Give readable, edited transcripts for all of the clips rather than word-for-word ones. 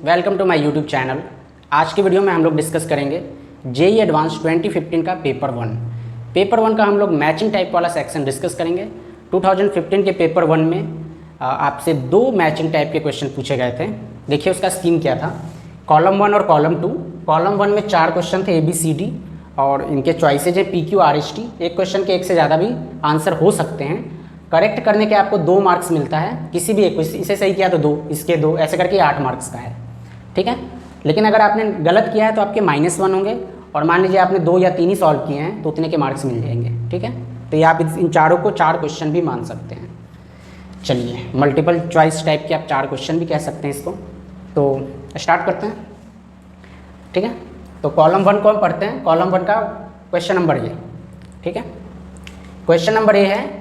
Welcome to my YouTube channel. आज की video में हम लोग डिस्कस करेंगे जेईई एडवांस 2015 का पेपर वन का हम लोग मैचिंग टाइप वाला सेक्शन डिस्कस करेंगे। 2015 के पेपर वन में आपसे दो मैचिंग टाइप के क्वेश्चन पूछे गए थे। देखिए उसका स्कीम क्या था। कॉलम वन और कॉलम टू। कॉलम वन में 4 क्वेश्चन थे ABCD और इनके चॉइसेज है PQ RST। एक क्वेश्चन के एक से ज़्यादा भी आंसर हो सकते हैं। करेक्ट करने के आपको 2 मार्क्स मिलता है, किसी भी एक को। इसे सही किया तो 2, इसके 2, ऐसे करके 8 मार्क्स का है, ठीक है। लेकिन अगर आपने गलत किया है तो आपके -1 होंगे, और मान लीजिए आपने 2 या 3 ही सॉल्व किए हैं तो उतने के मार्क्स मिल जाएंगे, ठीक है। तो ये आप इन चारों को 4 क्वेश्चन भी मान सकते हैं। चलिए, मल्टीपल चॉइस टाइप के आप 4 क्वेश्चन भी कह सकते हैं इसको। तो स्टार्ट करते हैं, ठीक है। तो कॉलम वन को हम पढ़ते हैं। कॉलम वन का क्वेश्चन नंबर ये, ठीक है। क्वेश्चन नंबर ये है,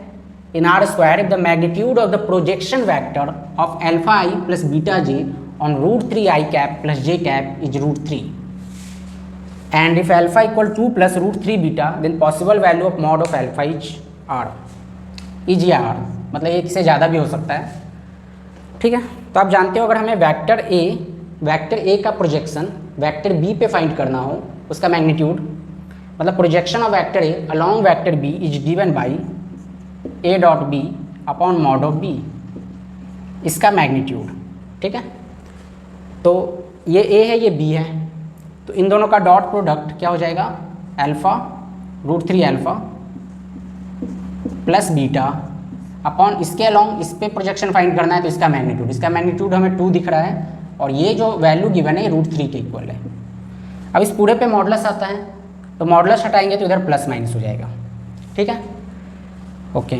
in R square if the magnitude of the projection vector of alpha I plus beta j on root 3 I cap plus j cap is root 3 and if alpha equal 2 plus root 3 beta then possible value of mod of alpha is R is R, मतलब एक से ज़्यादा भी हो सकता है, ठीक है। तो आप जानते हो अगर हमें वेक्टर A का प्रोजेक्शन वेक्टर B पे फाइंड करना हो, उसका मैग्नीट्यूड, मतलब projection of vector A along vector B is given by A dot B upon mod of B, इसका मैग्नीट्यूड, ठीक है। तो ये A है, ये B है, तो इन दोनों का डॉट प्रोडक्ट क्या हो जाएगा, alpha √3 alpha plus beta upon इसके अलॉन्ग इस पे प्रोजेक्शन फाइंड करना है तो इसका मैग्नीट्यूड हमें 2 दिख रहा है, और ये जो वैल्यू गिवन है √3 के इक्वल है। अब इस पूरे पे मॉडुलस आता है, तो मॉडुलस हटाएंगे तो इधर प्लस माइनस हो जाएगा, ठीक है। ओके,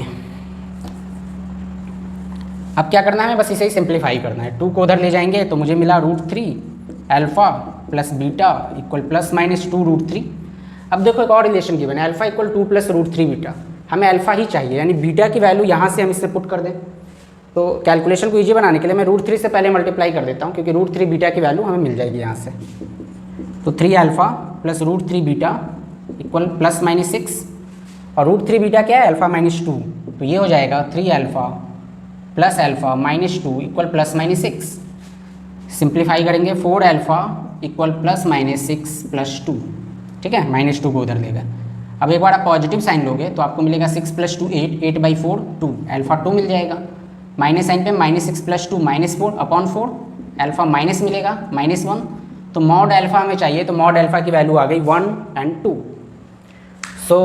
अब क्या करना है, हमें बस इसे ही सिंप्लीफाई करना है। 2 को उधर ले जाएंगे तो मुझे मिला √3 alpha plus beta equal plus minus 2 √3। अब देखो एक और रिलेशन गिवन है, अल्फ़ा इक्वल 2 प्लस √3 बीटा। हमें अल्फ़ा ही चाहिए, यानी बीटा की वैल्यू यहाँ से हम इससे पुट कर दें। तो कैलकुलेशन को ईजी बनाने के लिए मैं √3 से पहले मल्टीप्लाई कर देता हूँ, क्योंकि √3 बीटा की वैल्यू हमें मिल जाएगी यहाँ से। तो 3 alpha plus √3 beta equal plus minus 6, और √3 बीटा क्या है, अल्फ़ा माइनस 2, तो ये हो जाएगा 3 alpha plus alpha minus 2 equal plus minus 6। Simplify करेंगे 4 alpha equal plus minus 6 plus 2, ठीक है। -2 को उधर लेगा। अब एक बार आप पॉजिटिव साइन लोगे तो आपको मिलेगा 6 + 2 8, 8/4 2, अल्फ़ा 2 मिल जाएगा। माइनस साइन पे -6 + 2 -4 अपॉन 4, अल्फ़ा माइनस मिलेगा -1। तो मॉड अल्फ़ा हमें चाहिए, तो मॉड अल्फ़ा की वैल्यू आ गई 1 और 2। So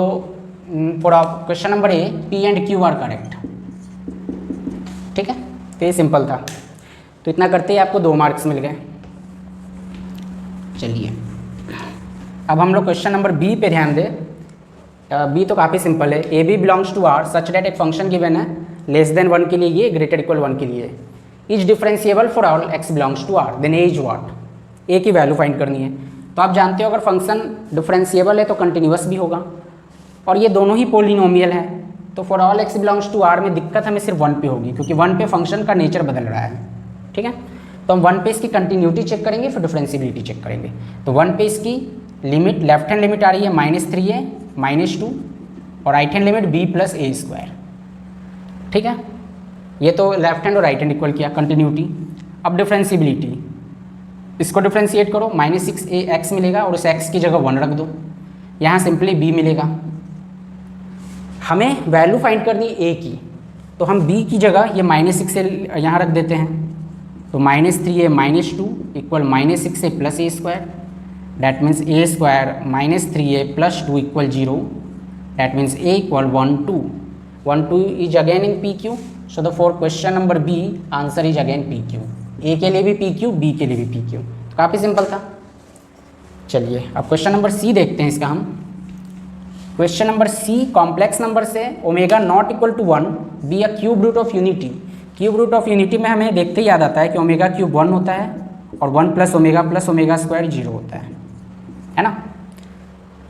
for question number A P and Q are correct, ठीक है। तो ये सिंपल था। तो इतना करते ही आपको 2 मार्क्स मिल गए। चलिए, अब हम लोग क्वेश्चन नंबर B पे ध्यान दें। B तो काफ़ी सिंपल है। AB belongs to R such that एक फंक्शन गिवन है <1 के लिए ये, > 1 के लिए is differentiable for all x belongs to R, then A is what, A की वैल्यू फाइंड करनी है। तो आप जानते हो अगर फंक्शन डिफरेंशिएबल है तो कंटिन्यूअस भी होगा, और ये दोनों ही पोलिनोमियल है। तो for all x belongs to R में दिक्कत हमें सिर्फ 1 पे होगी, क्योंकि 1 पे फंक्शन का नेचर बदल रहा है, ठीक है। तो हम 1 पे इसकी कंटिन्यूटी चेक करेंगे, फिर डिफरेंशिएबिलिटी चेक करेंगे। तो 1 पे इसकी लिमिट, लेफ्ट हैंड लिमिट आ रही है -3a -2, और right hand limit b + a², ठीक है। ये तो लेफ्ट हैंड और राइट हैंड इक्वल किया, कंटिन्यूटी। अब डिफरेंशिएबिलिटी, इसको डिफरेंशिएट करो, -6ax मिलेगा और उस x की जगह 1 रख दो, यहाँ सिंपली b मिलेगा। हमें वैल्यू फाइंड करनी है a की, तो हम b की जगह ये -6 से यहाँ रख देते हैं। तो -3a -2 equal -6a + a², that means a² -3a + 2 equal 0, that means a equal 1 2 1 2 is again in PQ। So the for question number B answer is again PQ। A के लिए भी PQ, B के लिए भी PQ। तो काफ़ी simple था। चलिए, अब क्वेश्चन नंबर C देखते हैं इसका हम। Question number C, complex number से omega not equal to 1 be a cube root of unity. Cube root of unity में हमें देखते ही याद आता है कि ओमेगा क्यूब 1 होता है और 1 + ओमेगा + ओमेगा² 0 होता है ना।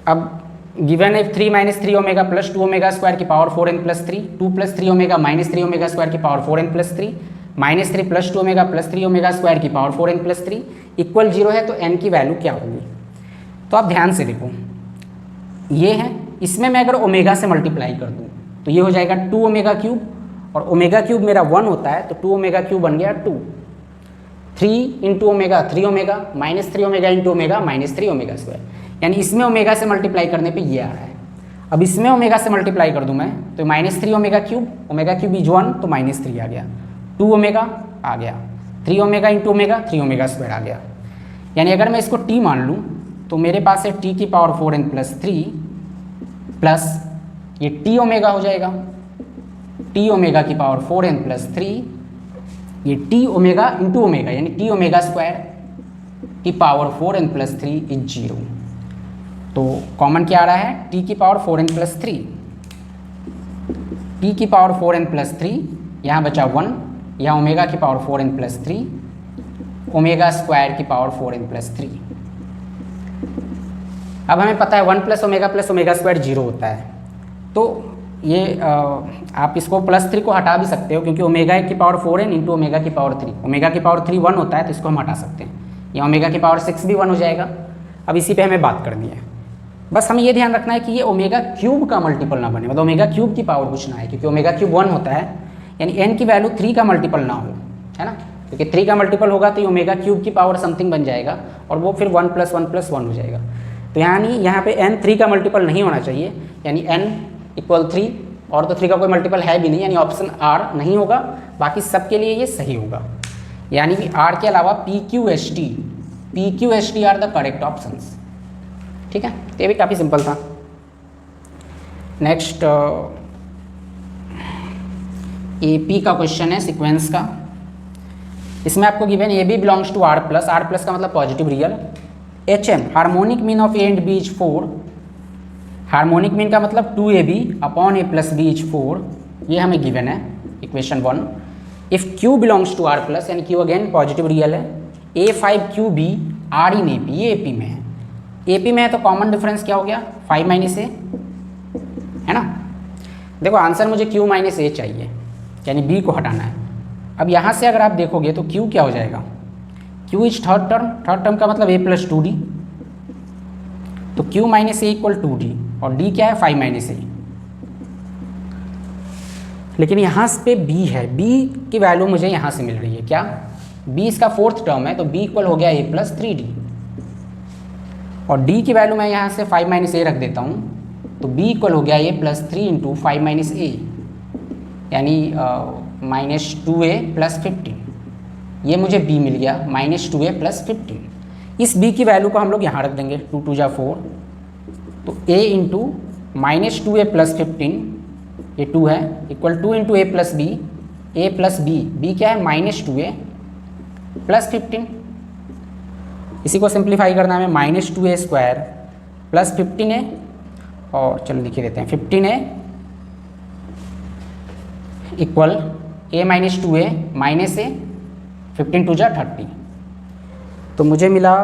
अब गिवन है 3 - 3 ओमेगा + 2 ओमेगा² की पावर 4n + 3, 2 + 3 ओमेगा -3 ओमेगा² की पावर 4n + 3, -3 + 2 ओमेगा + 3 ओमेगा² की पावर 4n + 3 इक्वल 0 है। तो n की वैल्यू क्या होगी। तो आप ध्यान से देखो, ये है, इसमें मैं अगर ओमेगा से मल्टीप्लाई कर दूँ तो ये हो जाएगा 2 ओमेगा क्यूब, और ओमेगा क्यूब मेरा 1 होता है तो 2 ओमेगा क्यूब बन गया 2। 3 into omega 3 omega minus 3 omega into omega minus 3 omega square, यानी इसमें ओमेगा से मल्टीप्लाई करने पे ये आ रहा है। अब इसमें ओमेगा से मल्टीप्लाई कर दूं मैं तो माइनस 3 ओमेगा क्यूब इज 1 तो माइनस 3 आ गया, 2 ओमेगा आ गया, 3 omega into omega 3 omega square आ गया। यानी अगर मैं इसको t मान लूँ तो मेरे पास है t की पावर 4n प्लस 3 प्लस ये t ओमेगा हो जाएगा, t ओमेगा की पावर 4n प्लस 3, ये t ओमेगा इंटू ओमेगा यानी t ओमेगा स्क्वायर की पावर 4n प्लस 3 इज 0। तो कॉमन क्या आ रहा है, t की पावर 4n प्लस 3, t की पावर 4n प्लस 3, यहाँ बचा 1, यहाँ ओमेगा की power 4n plus 3, omega square की पावर 4n प्लस 3। अब हमें पता है 1 प्लस ओमेगा स्क्वायर 0 होता है, तो ये आप इसको प्लस 3 को हटा भी सकते हो क्योंकि ओमेगा की पावर 4n इंटू ओमेगा की पावर 3, ओमेगा की पावर 3 1 होता है तो इसको हम हटा सकते हैं, या ओमेगा की पावर 6 भी 1 हो जाएगा। अब इसी पे हमें बात करनी है, बस हमें ये ध्यान रखना है कि ये ओमेगा क्यूब का मल्टीपल ना बने, मतलब ओमेगा क्यूब की पावर कुछ ना है, क्योंकि ओमेगा क्यूब 1 होता है, यानी n की वैल्यू 3 का मल्टीपल ना हो, है ना, क्योंकि 3 का मल्टीपल होगा तो ये ओमेगा क्यूब की पावर समथिंग बन जाएगा और वो फिर 1 प्लस 1 प्लस 1 हो जाएगा। तो यानी यहाँ पे n 3 का मल्टीपल नहीं होना चाहिए, यानी n इक्वल 3, और तो 3 का कोई मल्टीपल है भी नहीं, यानी ऑप्शन R नहीं होगा, बाकी सबके लिए ये सही होगा। यानी कि R के अलावा P Q S T are the correct options. ठीक है, तो ये भी काफ़ी सिंपल था। नेक्स्ट ए पी का क्वेश्चन है सीक्वेंस का। इसमें आपको given A B belongs to R plus का मतलब positive real, H M harmonic mean of A and B is 4, harmonic mean का मतलब 2ab upon a plus B is 4, ये हमें गिवन है equation 1। If q belongs to R plus, यानी q again positive real है, a5qb are in AP, ये AP में है, AP में है तो कॉमन डिफरेंस क्या हो गया 5 माइनस a, है ना। देखो आंसर मुझे q माइनस a चाहिए, यानी b को हटाना है। अब यहाँ से अगर आप देखोगे तो q क्या हो जाएगा, q इज थर्ड टर्म का मतलब a प्लस 2d, तो q minus a equal 2d, और d क्या है 5 माइनस a। लेकिन यहाँ पे b है, b की वैल्यू मुझे यहाँ से मिल रही है, क्या b इसका फोर्थ टर्म है, तो b इक्वल हो गया a प्लस 3d, और d की वैल्यू मैं यहाँ से 5 माइनस a रख देता हूँ, तो b इक्वल हो गया a plus 3 into 5 minus a, यानी माइनस 2a प्लस 15, ये मुझे b मिल गया माइनस 2a प्लस 15। इस b की वैल्यू को हम लोग यहाँ रख देंगे, 2 2 जा 4, तो a into minus 2a plus 15, ये 2 है, equal 2 into a plus b, b क्या है माइनस 2a प्लस 15। इसी को सिंप्लीफाई करना है, minus 2a square plus 15a, और चलो लिखे देते हैं 15a equal a minus 2a minus a, 15 2 जा 30, तो मुझे मिला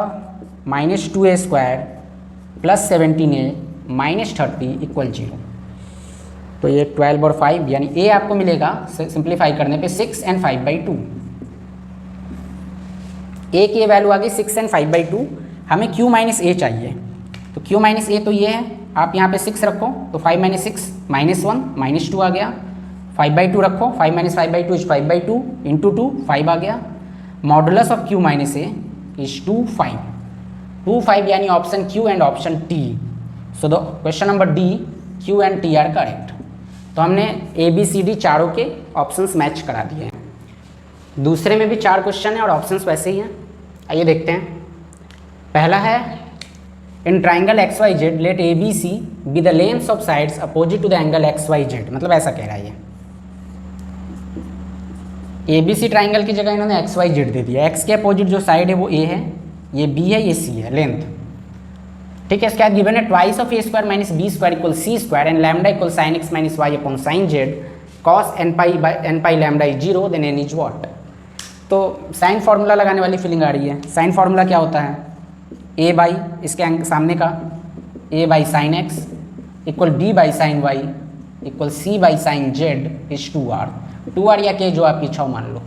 minus 2a square plus 17a minus 30 equal 0। तो ये 12 और 5, यानी a आपको मिलेगा सिंप्लीफाई करने पे 6 एंड 5/2। a की वैल्यू आ गई 6 एंड 5/2, हमें q माइनस a चाहिए, तो q माइनस a तो ये है, आप यहाँ पे 6 रखो तो 5 माइनस 6 माइनस 1 माइनस 2 आ गया, 5/2 रखो, 5 माइनस 5/2 इज 5/2 इंटू 2 5 आ गया, modulus of q minus a is 2 5, यानी option q and option t। So the question number D, q and t are correct. तो हमने ABCD चारों के ऑप्शंस मैच करा दिए हैं। दूसरे में भी 4 क्वेश्चन है और ऑप्शंस वैसे ही हैं, आइए देखते हैं। पहला है in triangle XYZ let ABC be the lengths of sides opposite to the angle XYZ, मतलब ऐसा कह रहा है ये ABC ट्राइंगल की जगह इन्होंने XYZ दे दिया, x के अपोजिट जो साइड है वो A है, ये B है, ये C है लेंथ। ठीक है, इसके बाद गिवन है twice of a square minus B square equal c square and lambda equal sine x minus Y upon sine Z cos n pi lambda is 0 then n is what. तो sine formula लगाने वाली feeling आ रही है। Sine formula क्या होता है, a by इसके सामने का a by sign x equal b by sign y equal c by sine z is 2r या k जो आपकी इच्छा मान लो।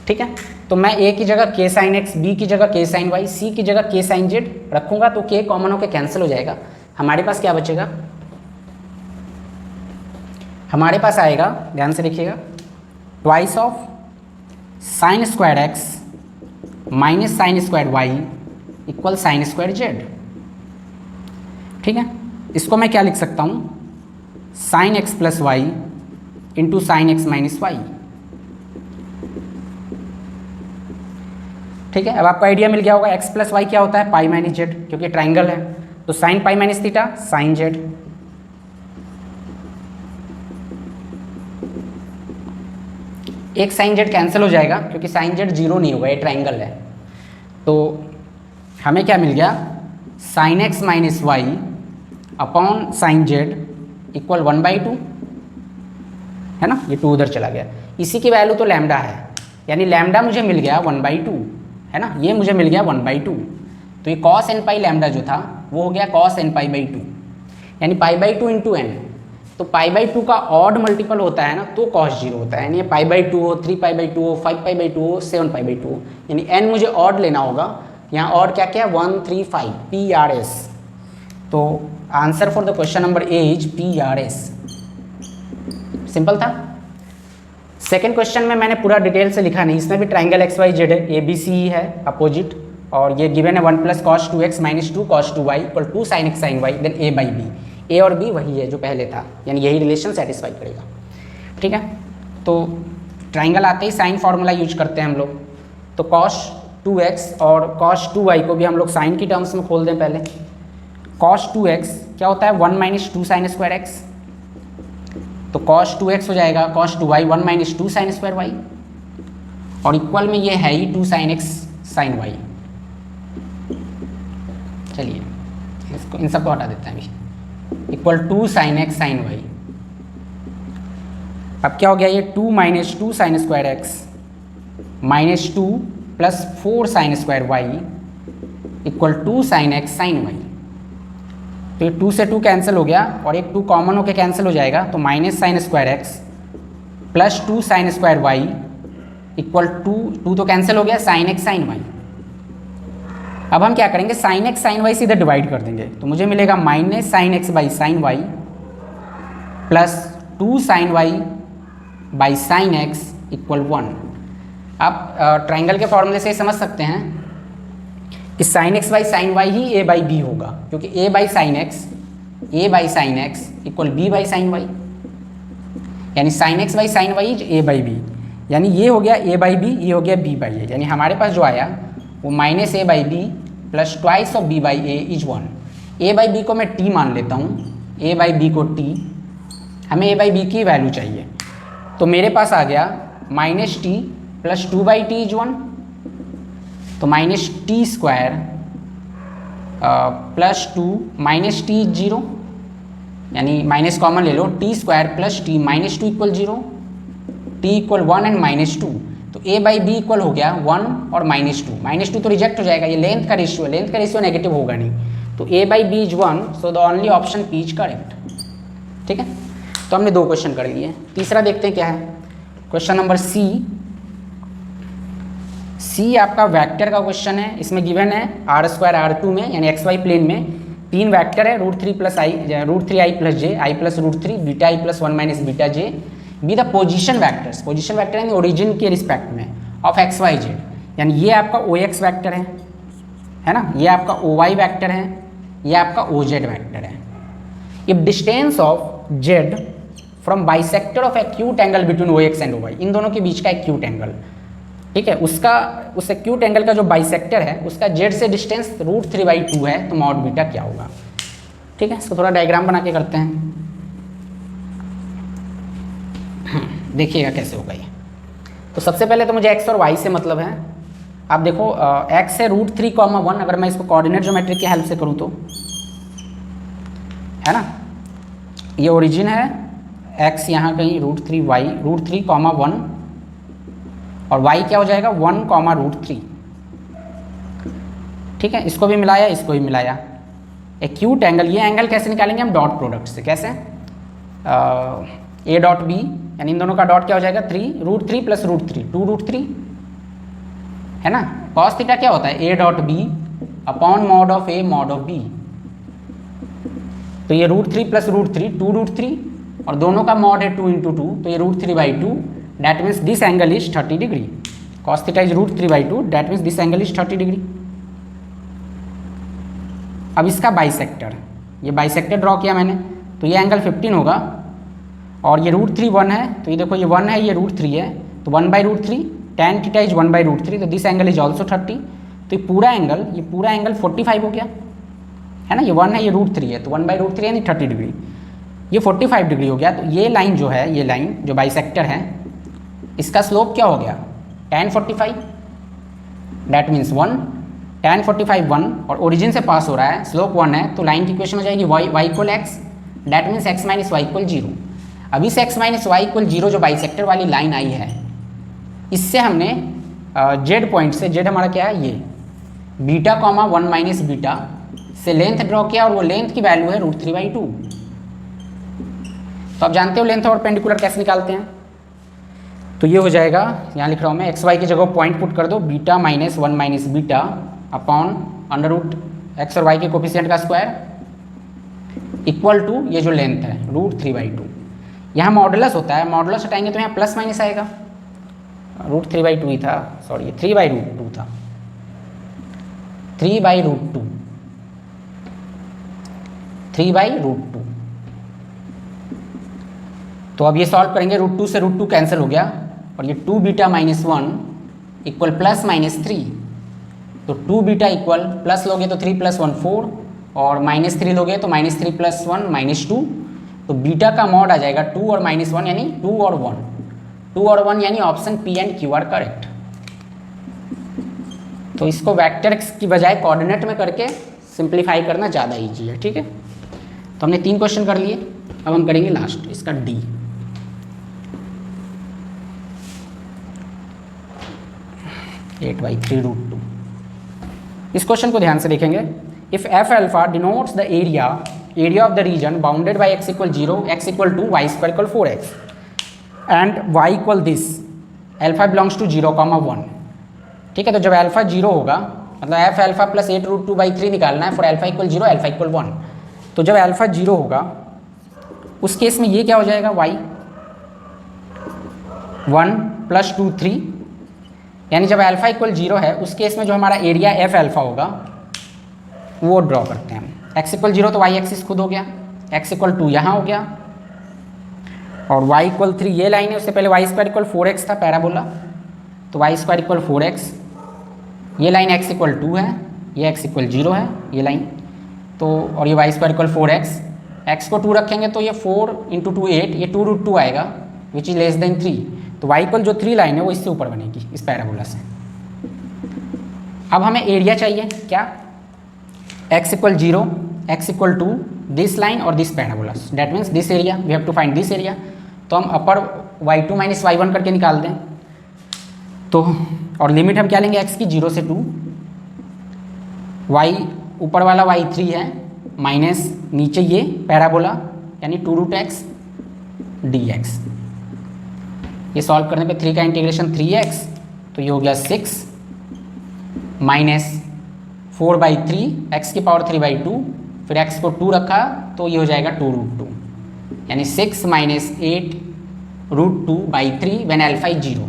ठीक है, तो मैं a की जगह k साइन x, b की जगह k साइन y, c की जगह k साइन z रखूंगा, तो k कॉमन होकर कैंसिल हो जाएगा। हमारे पास क्या बचेगा, हमारे पास आएगा, ध्यान से देखिएगा, twice of sine square x minus sine square Y equal sine square Z. ठीक है, इसको मैं क्या लिख सकता हूँ, sine X plus Y into sine X minus Y. ठीक है, अब आपको आइडिया मिल गया होगा एक्स प्लस वाई क्या होता है, पाई माइनस जेड, क्योंकि ट्राइंगल है तो sine pi minus theta sine Z. एक साइन जेड कैंसिल हो जाएगा क्योंकि साइन जेड जीरो नहीं होगा, ये ट्राइंगल है। तो हमें क्या मिल गया, sine X minus Y upon sine Z equal 1/2, है ना, ये 2 उधर चला गया। इसी की वैल्यू तो लैम्डा है, यानी लैम्डा मुझे मिल गया 1/2, है ना, ये मुझे मिल गया 1/2। तो ये cos n पाई लैम्डा जो था वो हो गया cos n पाई बाई 2, यानी पाई/2 इंटू एन। तो पाई/2 का ऑड मल्टीपल होता है ना तो cos 0 होता है, यानी ये पाई/2 हो, 3π/2 हो, 5π/2 हो, 7π/2 हो, यानी n मुझे ऑड लेना होगा। यहाँ ऑड क्या क्या है, 1 3 5 PRS। तो answer for the question number A is PRS। Simple था। सेकेंड क्वेश्चन में मैंने पूरा डिटेल से लिखा नहीं, इसमें भी ट्राइंगल एक्स वाई जेड है, ABC है अपोजिट, और ये गिवन है 1 + cos 2x - 2 cos 2y equal 2 sin x sin y, then A/B। A और B वही है जो पहले था, यानी यही रिलेशन सेटिस्फाई करेगा। ठीक है, तो ट्राइंगल आते ही साइन फार्मूला यूज करते हैं हम लोग। तो cos 2x और cos 2y को भी हम लोग साइन की टर्म्स में खोल दें पहले। cos 2x क्या होता है, 1 - 2 sin स्क्वायर x, तो cos 2x हो जाएगा cos 2y 1 - 2 sin square y, और इक्वल में ये है ही 2 sin x sin y। चलिए इसको, इन सबको हटा देते हैं अभी, equal 2 sin x sin y। अब क्या हो गया, ये 2 - 2 sin square x - 2 + 4 sin square y equal 2 sin x sin y। तो ये 2 से 2 कैंसिल हो गया और एक 2 कॉमन होकर कैंसिल हो जाएगा, तो minus sine square X plus 2 sin square Y equal 2 तो कैंसिल हो गया, साइन एक्स साइन वाई। अब हम क्या करेंगे, साइन एक्स साइन वाई से इधर डिवाइड कर देंगे, तो मुझे मिलेगा minus sine x by sine Y plus 2 sin y by sine x equal 1। आप ट्राइंगल के फॉर्मूले से समझ सकते हैं कि sine x by sine y ही A बाई बी होगा, क्योंकि A by sine x equal B by sine y, यानी sine x by sine y is A by B, यानी ये हो गया A बाई बी, ये हो गया B बाई A, यानी हमारे पास जो आया वो minus A by B plus twice of B by A is 1। A by B को मैं T मान लेता हूँ, A बाई बी को T, हमें A बाई बी की वैल्यू चाहिए, तो मेरे पास आ गया minus T plus 2 by T is 1, तो minus T square plus 2 minus T 0, यानी माइनस कॉमन ले लो, T square plus T minus 2 equal 0, T equal 1 and minus 2। तो A बाई बी इक्वल हो गया 1 और माइनस टू तो रिजेक्ट हो जाएगा, ये लेंथ का रेशियो है, लेंथ का रेशियो नेगेटिव होगा नहीं, तो A by B is 1, so the only option P is correct. ठीक है, तो हमने 2 क्वेश्चन कर लिए। तीसरा देखते हैं क्या है, क्वेश्चन नंबर सी आपका वेक्टर का क्वेश्चन है। इसमें गिवन है R² R2 में, यानी XY प्लेन में 3 वेक्टर है, √3i plus j, i plus √3, beta i plus 1 minus beta j, be the position vectors, position vector यानी ओरिजिन के रिस्पेक्ट में ऑफ XYZ, यानी ये आपका OX वैक्टर है ना, ये आपका OY वैक्टर है, ये आपका OZ वैक्टर है। If distance of Z from bisector of acute angle between OX and OY, इन दोनों के बीच का एक्यूट एंगल, ठीक है, उस एक्यूट एंगल का जो बाइसेक्टर है उसका Z से डिस्टेंस √3/2 है, तो मॉड बीटा क्या होगा। ठीक है, इसको थोड़ा डायग्राम बना के करते हैं, देखिएगा कैसे होगा ये। तो सबसे पहले तो मुझे x और y से मतलब है। आप देखो x है √3,1, अगर मैं इसको कोऑर्डिनेट ज्योमेट्री की हेल्प से करूँ तो, है ना, ये ओरिजिन है, x यहाँ कहीं √3,1 और y क्या हो जाएगा 1, √3। ठीक है, इसको भी मिलाया, इसको भी मिलाया। एक्यूट एंगल, ये एंगल कैसे निकालेंगे हम, डॉट प्रोडक्ट से। कैसे, A डॉट B, यानी इन दोनों का डॉट क्या हो जाएगा 3 √3 प्लस √3 2√3, है ना। कॉस थीटा क्या होता है A dot B upon mod of A mod of B, तो ये √3 प्लस √3 2√3, और दोनों का मॉड है 2 × 2, तो ये √3/2, that means this angle is 30 degree. cos theta is √3/2, that means this angle is 30 degree. अब इसका बाइसेक्टर, ये बाइसेक्टर ड्रॉ किया मैंने, तो ये एंगल 15 होगा और ये √3 1 है, तो ये देखो ये 1 है, ये √3 है, तो 1/√3 tan थीटा इज 1/√3, तो दिस एंगल इज ऑल्सो 30। तो ये पूरा एंगल 45 हो गया है ना, ये 1 है, ये √3 है, तो 1/√3 यानी 30 डिग्री, ये 45 डिग्री हो गया। तो ये लाइन जो है, ये लाइन जो बाइसेक्टर है, इसका स्लोप क्या हो गया tan 45, दैट मीन्स 1, tan 45 1 और ओरिजिन से पास हो रहा है, स्लोप 1 है, तो लाइन की इक्वेशन हो जाएगी y equal x, that means x minus Y equal 0। अब इस x माइनस वाई इक्वल 0 जो बाइसेक्टर वाली लाइन आई है, इससे हमने z पॉइंट से, z हमारा क्या है, ये बीटा कॉमा 1 माइनस बीटा से लेंथ ड्रॉ किया और वो लेंथ की वैल्यू है √3/2। तो आप जानते हो लेंथ और पेंडिकुलर कैसे निकालते हैं, तो ये हो जाएगा, यहाँ लिख रहा हूँ मैं, एक्स वाई की जगह पॉइंट पुट कर दो, beta minus 1 minus beta upon √x और y के कोफिशिएंट का स्क्वायर इक्वल टू ये जो लेंथ है √3/2। यहाँ मॉडुलस होता है, मॉडुलस हटाएंगे तो यहाँ प्लस माइनस आएगा, √3/2 ही था, सॉरी 3/√2 था, 3/√2, 3/√2। तो अब ये सॉल्व करेंगे, √2 से √2 कैंसिल हो गया और ये 2 beta minus 1 equal plus minus 3, तो 2 बीटा इक्वल, प्लस लोगे तो 3 + 1 4 और -3 लोगे तो -3 + 1 -2, तो बीटा का मॉड आ जाएगा 2 और -1 यानी 2 और 1, 2 और 1 यानी option P and Q are correct. तो इसको वेक्टर की बजाय कोऑर्डिनेट में करके सिंप्लीफाई करना ज़्यादा ईजी है, ठीक है। तो हमने 3 क्वेश्चन कर लिए, अब हम करेंगे लास्ट, इसका D। (8/3√2). इस क्वेश्चन को ध्यान से देखेंगे। If F alpha denotes the area of the region bounded by x = 0, x = 2, y² = 4x and y = this, alpha belongs to 0, 1, ठीक है। तो जब अल्फा 0 होगा, मतलब एफ अल्फा प्लस 8√2/3 निकालना है फॉर अल्फा = 0, अल्फा = 1। तो जब अल्फा 0 होगा उस केस में ये क्या हो जाएगा, y 1 + 2 3, यानी जब अल्फा = 0 है उस केस में जो हमारा एरिया एफ अल्फा होगा वो ड्रॉ करते हैं हम। x = 0 तो y एक्सिस खुद हो गया, x = 2 यहाँ हो गया और y = 3 ये लाइन है, उससे पहले y² = 4x था पैराबोला, तो y² = 4x, ये लाइन x = 2 है, ये x = 0 है ये लाइन, तो और ये y² = 4x, x को 2 रखेंगे तो ये 4 × 2 8, ये 2√2 आएगा विच इज लेस देन 3, तो y = जो 3 लाइन है वो इससे ऊपर बनेगी इस पैराबोला से। अब हमें एरिया चाहिए क्या, x = 0, x = 2, दिस लाइन और this parabola, that means this area, we have to find this area. तो हम अपर y2 - y1 करके निकाल दें, तो और लिमिट हम क्या लेंगे x की 0 से 2, y ऊपर वाला y3 है माइनस नीचे ये पैराबोला यानी 2√x dx। ये सॉल्व करने पे 3 का इंटीग्रेशन 3x, तो ये हो गया 6 माइनस 4/3, x की पावर 3/2, फिर x को 2 रखा तो ये हो जाएगा 2√2, यानी 6 - 8√2/3 व्हेन अल्फा = 0।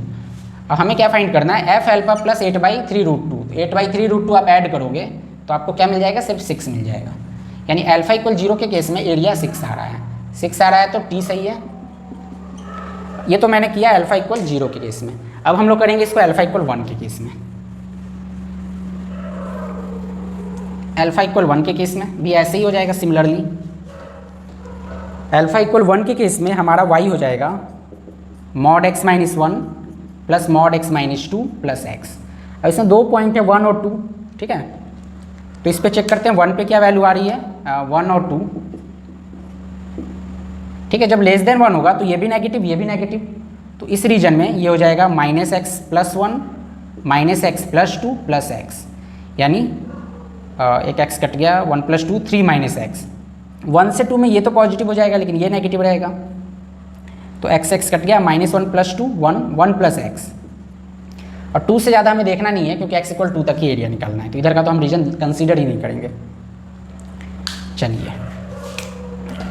अब हमें क्या फाइंड करना है, एफ अल्फा प्लस 8/3√2, 8/3√2 आप ऐड करोगे तो आपको क्या मिल जाएगा, सिर्फ 6 मिल जाएगा, यानी अल्फा = 0 के केस में एरिया 6 आ रहा है, 6 आ रहा है तो t सही है। ये तो मैंने किया अल्फा = 0 के केस में। अब हम लोग करेंगे इसको अल्फा = 1 के केस में। अल्फा = 1 के केस में भी ऐसे ही हो जाएगा सिमिलरली। अल्फा = 1 के केस में हमारा y हो जाएगा mod x - 1 plus mod x - 2 plus x। अब इसमें 2 पॉइंट है 1 और 2, ठीक है। तो इस पे चेक करते हैं 1 पे क्या वैल्यू आ रही है, 1 और 2, ठीक है। जब लेस देन 1 होगा तो ये भी नेगेटिव ये भी नेगेटिव, तो इस रीजन में ये हो जाएगा -x + 1 -x + 2 प्लस x, यानी एक x कट गया, 1 + 2 3 -x। 1 से 2 में ये तो पॉजिटिव हो जाएगा लेकिन ये नेगेटिव रहेगा, तो x कट गया, -1 + 2 1 1 + x, और 2 से ज़्यादा हमें देखना नहीं है क्योंकि x = 2 तक ही एरिया निकालना है, तो इधर का तो हम रीजन कंसीडर ही नहीं करेंगे। चलिए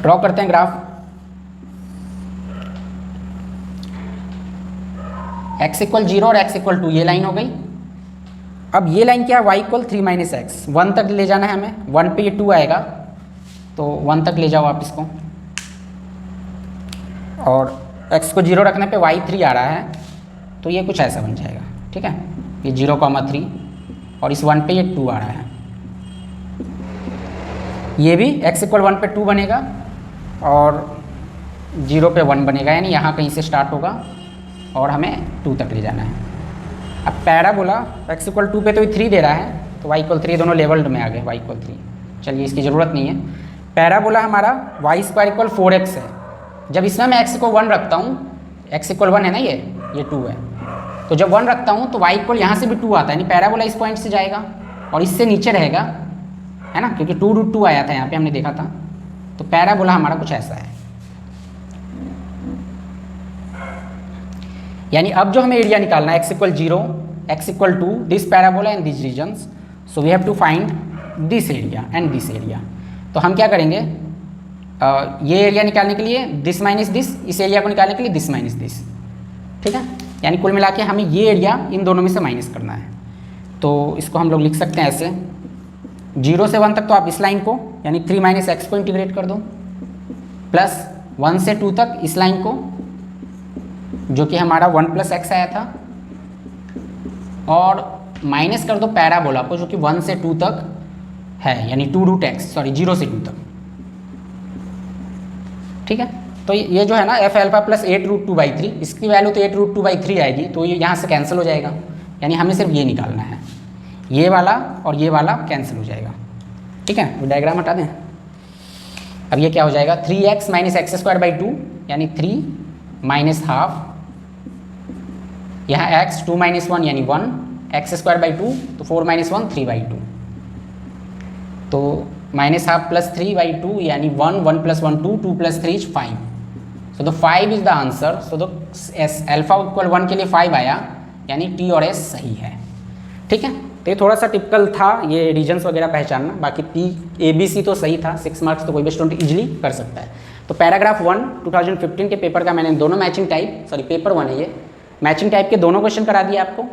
ड्रॉ करते हैं ग्राफ। x इक्वल 0 और x इक्वल 2 ये लाइन हो गई। अब ये लाइन क्या है, y इक्वल 3 माइनस एक्स, 1 तक ले जाना है हमें, 1 पे ये 2 आएगा तो 1 तक ले जाओ आप इसको, और x को 0 रखने पे y 3 आ रहा है तो ये कुछ ऐसा बन जाएगा। ठीक है, ये 0,3 और इस 1 पे ये 2 आ रहा है, ये भी x इक्वल 1 पे 2 बनेगा और 0 पे 1 बनेगा, यानी यहाँ कहीं से स्टार्ट होगा और हमें 2 तक ले जाना है। अब पैराबोला x इक्वल 2 पे तो ये 3 दे रहा है तो y इक्वल 3 दोनों लेवल्ड में आ गए, y इक्वल 3, चलिए इसकी ज़रूरत नहीं है। पैराबोला हमारा y स्क्वायर इक्वल 4x है, जब इसमें मैं x को 1 रखता हूँ, x इक्वल 1 है ना, ये 2 है, तो जब 1 रखता हूँ तो y इक्वल यहाँ से भी 2 आता है, यानी पैराबोला इस पॉइंट से जाएगा और इससे नीचे रहेगा, है ना, क्योंकि 2√2 आया था यहाँ पे हमने देखा था। तो पैराबोला हमारा कुछ ऐसा है। यानी अब जो हमें एरिया निकालना है x equal 0, x equal 2, this parabola and this regions, so we have to find this area and this area. तो हम क्या करेंगे, ये एरिया निकालने के लिए दिस माइनस दिस, इस एरिया को निकालने के लिए दिस माइनस दिस। ठीक है, यानी कुल मिला के हमें ये एरिया इन दोनों में से माइनस करना है। तो इसको हम लोग लिख सकते हैं ऐसे, 0 से 1 तक तो आप इस लाइन को यानी 3 माइनस एक्स को इंटीग्रेट कर दो, प्लस 1 से 2 तक इस लाइन को जो कि हमारा 1 प्लस एक्स आया था, और माइनस कर दो पैराबोला को जो कि 1 से 2 तक है, यानी 2√x, सॉरी 0 से 2 तक। ठीक है, तो ये जो है ना एफ एल्फा प्लस 8√2/3, इसकी वैल्यू तो 8√2/3 आएगी, तो ये यहाँ से कैंसिल हो जाएगा, यानी हमें सिर्फ ये निकालना है, ये वाला और ये वाला कैंसिल हो जाएगा। ठीक है, तो डायग्राम हटा दें। अब ये क्या हो जाएगा, 3x minus x square by 2, यानी 3 माइनस हाफ, यहाँ x 2 माइनस 1 यानी 1, एक्स स्क्वायर बाई 2 तो 4 माइनस 1 3/2, तो माइनस हाफ प्लस 3/2 यानी 1, 1 plus 1 2, 2 plus 3 is 5, so the 5 is the answer. So the S alpha equal 1 के लिए 5 आया, यानी टी और एस सही है। ठीक है, तो ये थोड़ा सा टिपिकल था ये रीजन्स वगैरह पहचानना, बाकी टी ABC तो सही था, 6 मार्क्स तो कोई भी स्टूडेंट इजीली कर सकता है। तो पैराग्राफ 1 2015 के पेपर का मैंने दोनों मैचिंग टाइप, सॉरी पेपर 1 है ये, मैचिंग टाइप के दोनों क्वेश्चन करा दिए आपको।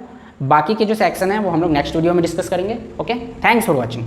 बाकी के जो सेक्शन है वो हम लोग नेक्स्ट वीडियो में डिस्कस करेंगे। Okay, thanks for watching.